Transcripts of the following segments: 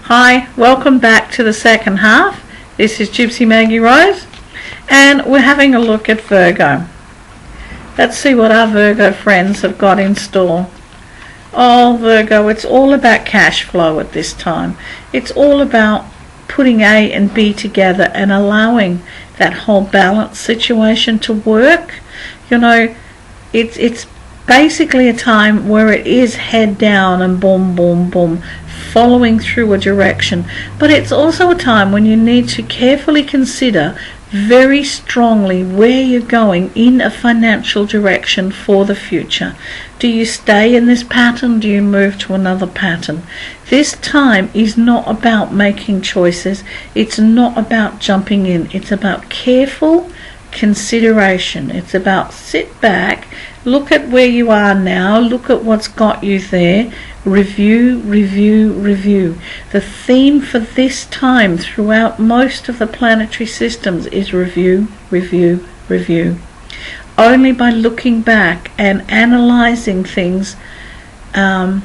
Hi, welcome back to the second half. This is Gypsy Maggie Rose, and we're having a look at Virgo. Let's see what our Virgo friends have got in store. Oh, Virgo, it's all about cash flow at this time. It's all about putting A and B together and allowing that whole balance situation to work. You know, it's basically a time where it is head down and boom, boom, boom, following through a direction. But it's also a time when you need to carefully consider very strongly where you're going in a financial direction for the future. Do you stay in this pattern? Do you move to another pattern? This time is not about making choices. It's not about jumping in. It's about careful consideration. It's about sit back, look at where you are now, look at what's got you there, review, review, review. The theme for this time throughout most of the planetary systems is review, review, review. Only by looking back and analysing things in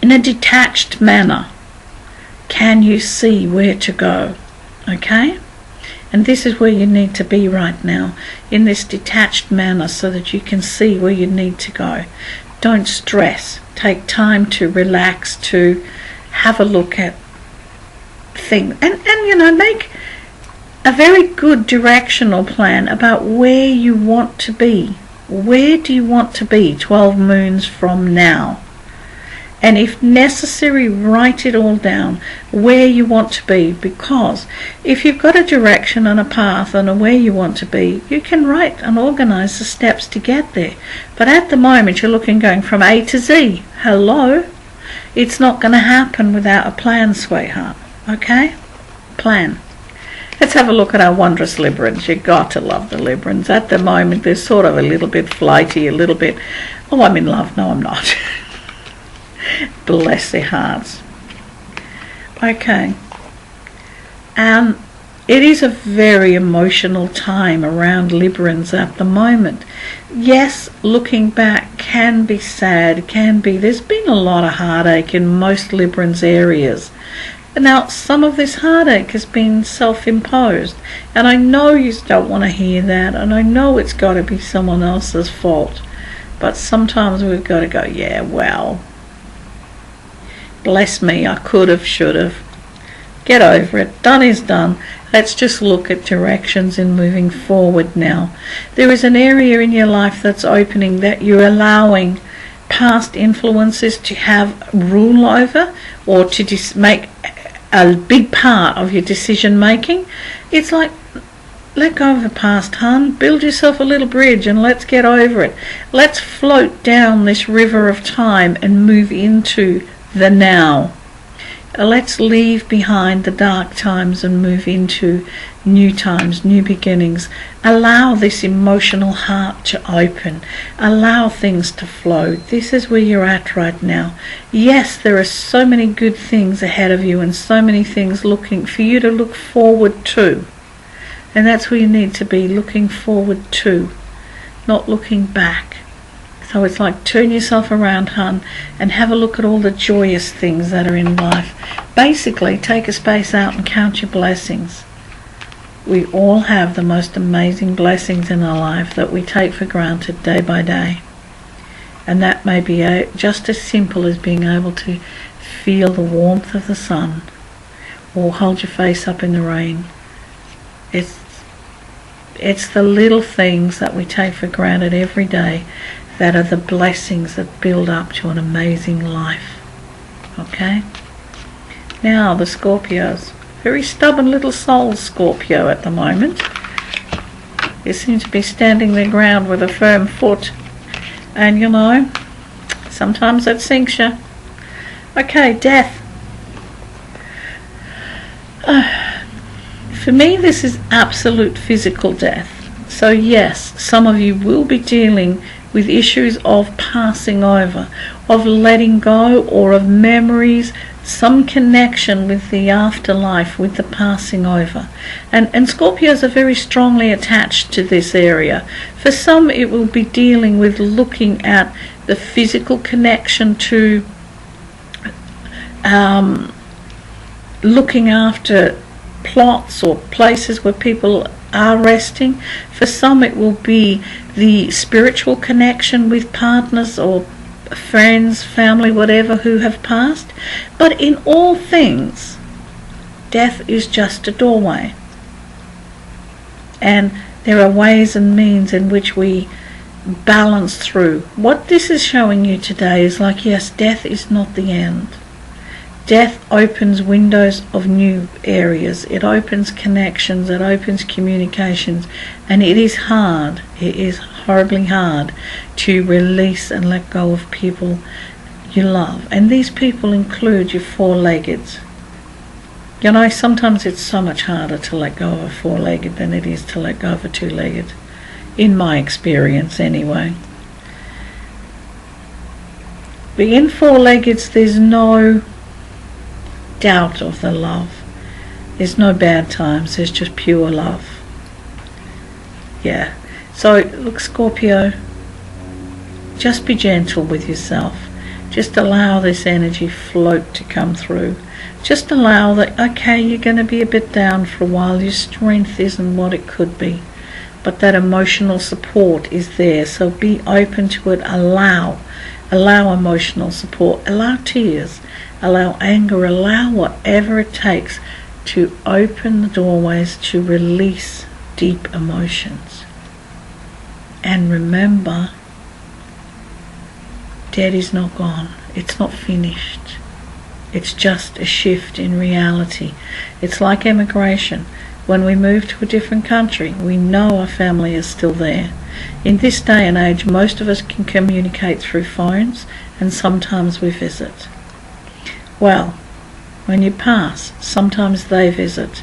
a detached manner can you see where to go. Okay? And this is where you need to be right now, in this detached manner, so that you can see where you need to go. Don't stress. Take time to relax, to have a look at things. And you know, make a very good directional plan about where you want to be. Where do you want to be 12 moons from now? And if necessary, write it all down, where you want to be, because if you've got a direction and a path and a where you want to be, you can write and organise the steps to get there. But at the moment you're looking going from A to Z. Hello? It's not going to happen without a plan, sweetheart. Okay? Plan. Let's have a look at our wondrous Librans. You've got to love the Librans. At the moment they're sort of a little bit flighty, a little bit, oh, I'm in love. No, I'm not. Bless their hearts. Okay. It is a very emotional time around Librans at the moment. Yes, looking back can be sad, there's been a lot of heartache in most Librans areas. Now, some of this heartache has been self-imposed, and I know you don't want to hear that, and I know it's got to be someone else's fault, but sometimes we've got to go, yeah, well, bless me, I could have, should have. Get over it. Done is done. Let's just look at directions in moving forward now. There is an area in your life that's opening that you're allowing past influences to have rule over, or to make a big part of your decision making. It's like, let go of the past, hun. Build yourself a little bridge and let's get over it. Let's float down this river of time and move into the now. Let's leave behind the dark times and move into new times, new beginnings. Allow this emotional heart to open. Allow things to flow. This is where you're at right now. Yes, there are so many good things ahead of you and so many things looking for you to look forward to. And that's where you need to be, looking forward to, not looking back. So it's like, turn yourself around, hun, and have a look at all the joyous things that are in life. Basically, take a space out and count your blessings. We all have the most amazing blessings in our life that we take for granted day by day. And that may be just as simple as being able to feel the warmth of the sun, or hold your face up in the rain. It's the little things that we take for granted every day that are the blessings that build up to an amazing life. Okay? Now, the Scorpios. Very stubborn little soul, Scorpio, at the moment. They seem to be standing their ground with a firm foot. And, you know, sometimes that sinks you. Okay, death. For me, this is absolute physical death. So yes, some of you will be dealing with issues of passing over, of letting go, or of memories, some connection with the afterlife, with the passing over. And Scorpios are very strongly attached to this area. For some, it will be dealing with looking at the physical connection to looking after plots or places where people are resting. For some it will be the spiritual connection with partners or friends, family, whatever, who have passed. But in all things, death is just a doorway. And there are ways and means in which we balance through. What this is showing you today is like, yes, death is not the end. Death opens windows of new areas. It opens connections. It opens communications. And it is hard. It is horribly hard to release and let go of people you love. And these people include your four-leggeds. You know, sometimes it's so much harder to let go of a four-legged than it is to let go of a two-legged. In my experience, anyway. But in four-leggeds, there's no doubt of the love. There's no bad times. There's just pure love. Yeah. So, look, Scorpio, just be gentle with yourself. Just allow this energy float to come through. Just allow that, okay, you're going to be a bit down for a while. Your strength isn't what it could be. But that emotional support is there. So be open to it. Allow emotional support. Allow tears. Allow anger. Allow whatever it takes to open the doorways to release deep emotions. And remember, dead is not gone. It's not finished. It's just a shift in reality. It's like immigration. When we move to a different country, we know our family is still there. In this day and age, most of us can communicate through phones, and sometimes we visit. Well, when you pass, sometimes they visit.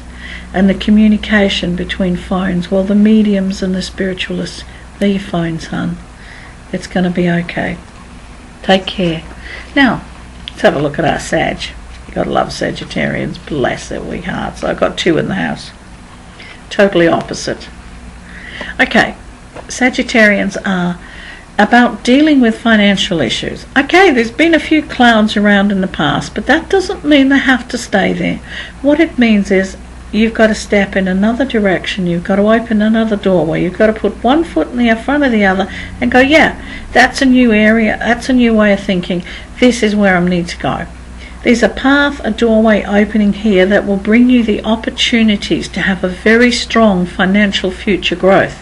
And the communication between phones, well, the mediums and the spiritualists, they're your phones, hon. It's going to be okay. Take care. Now, let's have a look at our Sag. You've got to love Sagittarians. Bless their weak hearts. I've got two in the house. Totally opposite. Okay, Sagittarians are about dealing with financial issues. Okay, there's been a few clouds around in the past, but that doesn't mean they have to stay there. What it means is you've got to step in another direction. You've got to open another doorway. You've got to put one foot in the front of the other and go, yeah, that's a new area. That's a new way of thinking. This is where I need to go. There's a path, a doorway opening here that will bring you the opportunities to have a very strong financial future growth.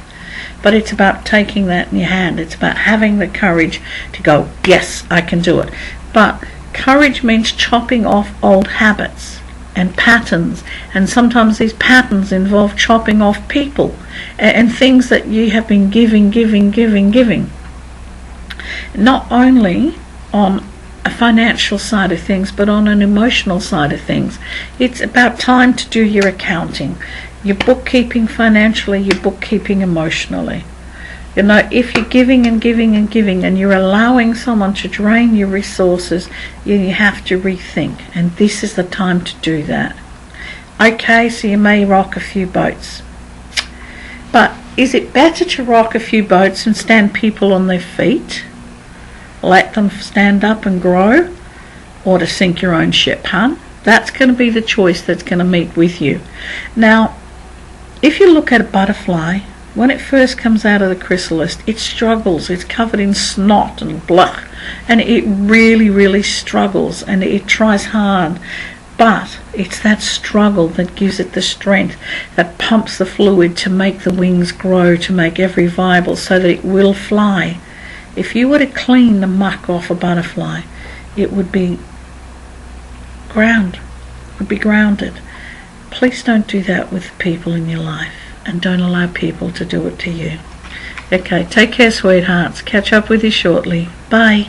But it's about taking that in your hand. It's about having the courage to go, yes, I can do it. But courage means chopping off old habits and patterns. And sometimes these patterns involve chopping off people and things that you have been giving. Not only on a financial side of things, but on an emotional side of things. It's about time to do your accounting, your bookkeeping financially, your bookkeeping emotionally. You know, if you're giving and you're allowing someone to drain your resources, you have to rethink, and this is the time to do that. Okay, so you may rock a few boats, but is it better to rock a few boats and stand people on their feet? Let them stand up and grow, or to sink your own ship, hun? That's going to be the choice that's going to meet with you. Now, if you look at a butterfly, when it first comes out of the chrysalis, it struggles. It's covered in snot and blah, and it really struggles, and it tries hard. But it's that struggle that gives it the strength, that pumps the fluid to make the wings grow, to make every viable so that it will fly. If you were to clean the muck off a butterfly, it would be grounded. Please don't do that with people in your life, and don't allow people to do it to you. Okay, take care, sweethearts. Catch up with you shortly. Bye.